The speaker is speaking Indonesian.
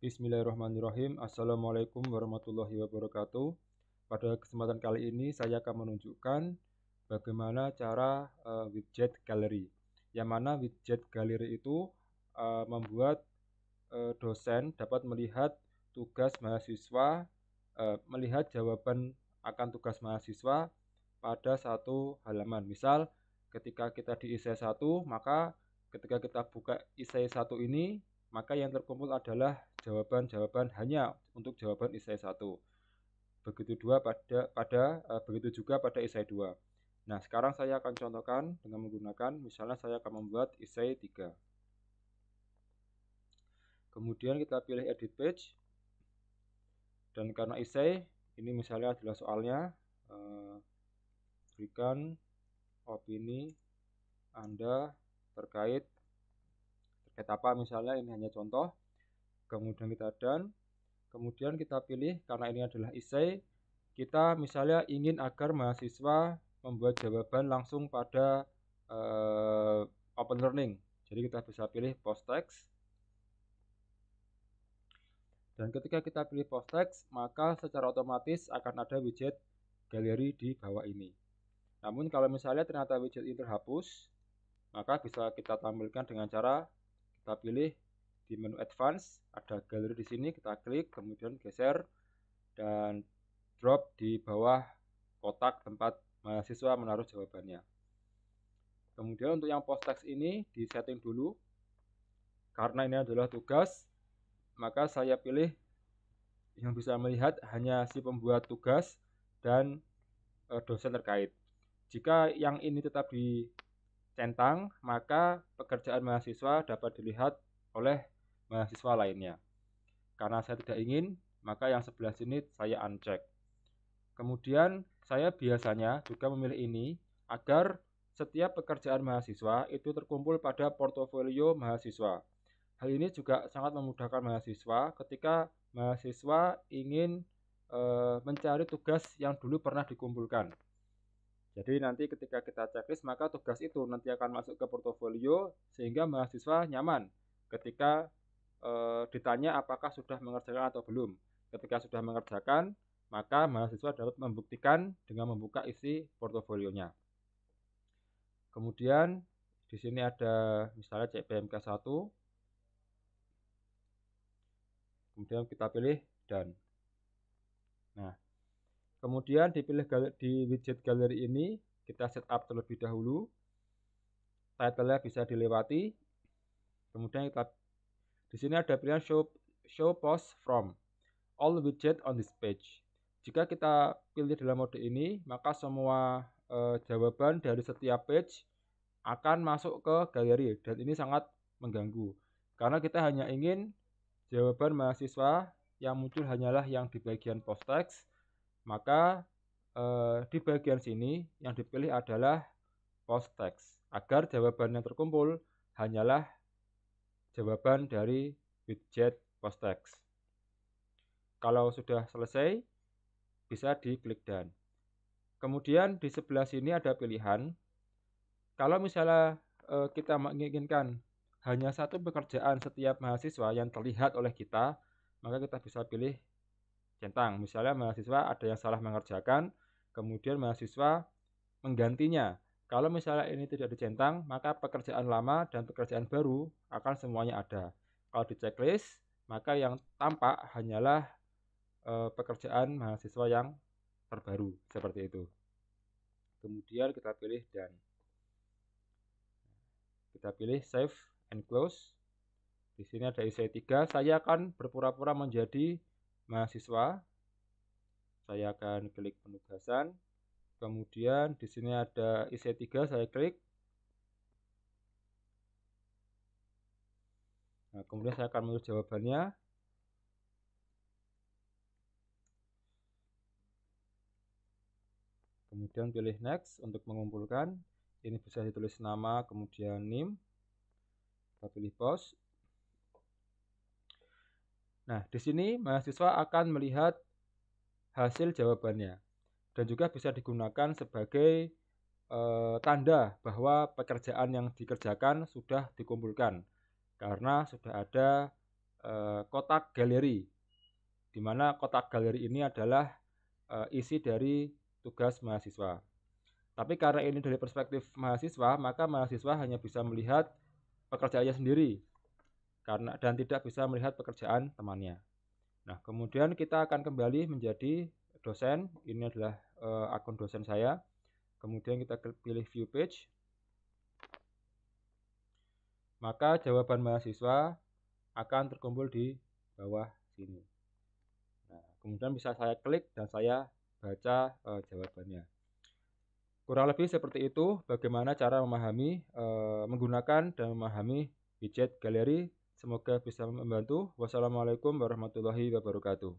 Bismillahirrahmanirrahim. Assalamualaikum warahmatullahi wabarakatuh. Pada kesempatan kali ini saya akan menunjukkan bagaimana cara widget galeri. Yang mana widget galeri itu membuat dosen dapat melihat tugas mahasiswa, melihat jawaban akan tugas mahasiswa pada satu halaman. Misal ketika kita di essay 1, maka ketika kita buka essay 1 ini, maka yang terkumpul adalah jawaban-jawaban hanya untuk jawaban essay 1. Begitu juga pada essay 2. Nah, sekarang saya akan contohkan dengan menggunakan, misalnya saya akan membuat essay 3. Kemudian kita pilih edit page. Dan karena essay, ini misalnya adalah soalnya, berikan opini Anda terkait apa misalnya, ini hanya contoh. Kemudian kita done. Kemudian kita pilih, karena ini adalah essay, kita misalnya ingin agar mahasiswa membuat jawaban langsung pada open learning. Jadi kita bisa pilih post text. Dan ketika kita pilih post text, maka secara otomatis akan ada widget galeri di bawah ini. Namun kalau misalnya ternyata widget ini terhapus, maka bisa kita tampilkan dengan cara kita pilih di menu advance, ada galeri di sini, kita klik, kemudian geser dan drop di bawah kotak tempat mahasiswa menaruh jawabannya. Kemudian untuk yang post text ini di setting dulu, karena ini adalah tugas, maka saya pilih yang bisa melihat hanya si pembuat tugas dan dosen terkait. Jika yang ini tetap dicentang, maka pekerjaan mahasiswa dapat dilihat oleh mahasiswa lainnya. Karena saya tidak ingin, maka yang sebelah sini saya uncheck. Kemudian saya biasanya juga memilih ini agar setiap pekerjaan mahasiswa itu terkumpul pada portofolio mahasiswa. Hal ini juga sangat memudahkan mahasiswa ketika mahasiswa ingin mencari tugas yang dulu pernah dikumpulkan. Jadi nanti ketika kita checklist, maka tugas itu nanti akan masuk ke portofolio sehingga mahasiswa nyaman ketika ditanya apakah sudah mengerjakan atau belum. Ketika sudah mengerjakan, maka mahasiswa dapat membuktikan dengan membuka isi portofolionya. Kemudian di sini ada misalnya CPMK 1. Kemudian kita pilih done. Nah, kemudian dipilih di widget galeri ini, kita setup terlebih dahulu. Title-nya bisa dilewati. Kemudian kita di sini ada pilihan show post from all widget on this page. Jika kita pilih dalam mode ini, maka semua jawaban dari setiap page akan masuk ke galeri, dan ini sangat mengganggu karena kita hanya ingin jawaban mahasiswa yang muncul hanyalah yang di bagian post text. Maka di bagian sini yang dipilih adalah post text agar jawaban yang terkumpul hanyalah jawaban dari widget post text. Kalau sudah selesai, bisa diklik done. Kemudian di sebelah sini ada pilihan. Kalau misalnya kita menginginkan hanya satu pekerjaan setiap mahasiswa yang terlihat oleh kita, maka kita bisa pilih centang. Misalnya mahasiswa ada yang salah mengerjakan, kemudian mahasiswa menggantinya. Kalau misalnya ini tidak dicentang, maka pekerjaan lama dan pekerjaan baru akan semuanya ada. Kalau di checklist, maka yang tampak hanyalah pekerjaan mahasiswa yang terbaru, seperti itu. Kemudian kita pilih done. Kita pilih save and close. Di sini ada essay 3. Saya akan berpura-pura menjadi mahasiswa. Saya akan klik penugasan. Kemudian di sini ada essay 3, saya klik. Nah, kemudian saya akan menulis jawabannya. Kemudian pilih next untuk mengumpulkan. Ini bisa ditulis nama, kemudian name. Kita pilih post. Nah, di sini mahasiswa akan melihat hasil jawabannya. Dan juga bisa digunakan sebagai tanda bahwa pekerjaan yang dikerjakan sudah dikumpulkan. Karena sudah ada kotak galeri, di mana kotak galeri ini adalah isi dari tugas mahasiswa. Tapi karena ini dari perspektif mahasiswa, maka mahasiswa hanya bisa melihat pekerjaannya sendiri dan tidak bisa melihat pekerjaan temannya. Nah, kemudian kita akan kembali menjadi dosen. Ini adalah akun dosen saya. Kemudian kita pilih view page. Maka jawaban mahasiswa akan terkumpul di bawah sini. Nah, kemudian bisa saya klik dan saya baca jawabannya. Kurang lebih seperti itu bagaimana cara menggunakan dan memahami widget galeri. Semoga bisa membantu. Wassalamualaikum warahmatullahi wabarakatuh.